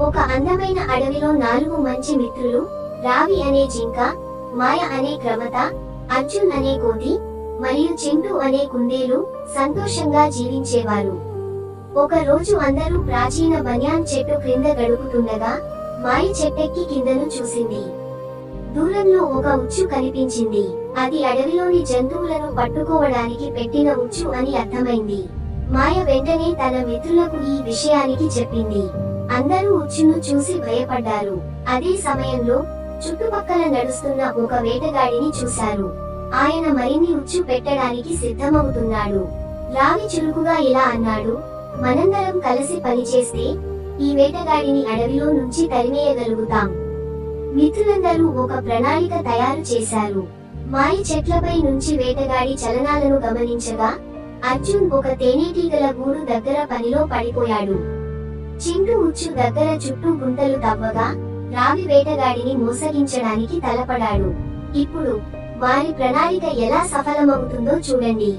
ఒక అందమైన అడవిలో 4 మంచి మిత్రులు, రావి అనే జింక, మాయ అనే క్రమత, అర్జున్ అనే కోతి, మరియు చింటూ అనే కుందేలు సంతోషంగా జీవించేవారు. ఒక రోజు అందరూ ప్రాచీన బన్యాన్ చెట్టు క్రింద గడుపుతుండగా మాయ చెట్టెక్కి కిందను చూసింది. దూరంలో ఒక ఉచ్చు కనిపించింది. అది అడవిలోని జంతువులను పట్టుకోవడానికి పెట్టిన ఉచ్చు అని అర్థమైంది. మాయ వెంటనే తన మిత్రులకు ఈ విషయానికి చెప్పింది. అందరూ ఉచ్చును చూసి భయపడ్డారు. అదే సమయంలో చుట్టుపక్కల నడుస్తున్న ఒక వేటగాడిని చూశారు. ఆయన మరిన్ని ఉచ్చు పెట్టడానికి సిద్ధమవుతున్నాడు. రావి చురుకుగా ఇలా అన్నాడు, మనందరం కలిసి పనిచేస్తే ఈ వేటగాడిని అడవిలో నుంచి తరిమేయగలుగుతాం. మిత్రులందరూ ఒక ప్రణాళిక తయారు చేశారు. మాయ చెట్లపై నుంచి వేటగాడి చలనాలను గమనించగా అర్జున్ ఒక తేనెటీగల గూడు దగ్గర పనిలో పడిపోయాడు. చింటూ ఉచ్చు దగ్గర చుట్టూ గుంతలు తవ్వగా రావి వేటగాడిని మోసగించడానికి తలపడాడు. ఇప్పుడు వారి ప్రణాళిక ఎలా సఫలమవుతుందో చూడండి.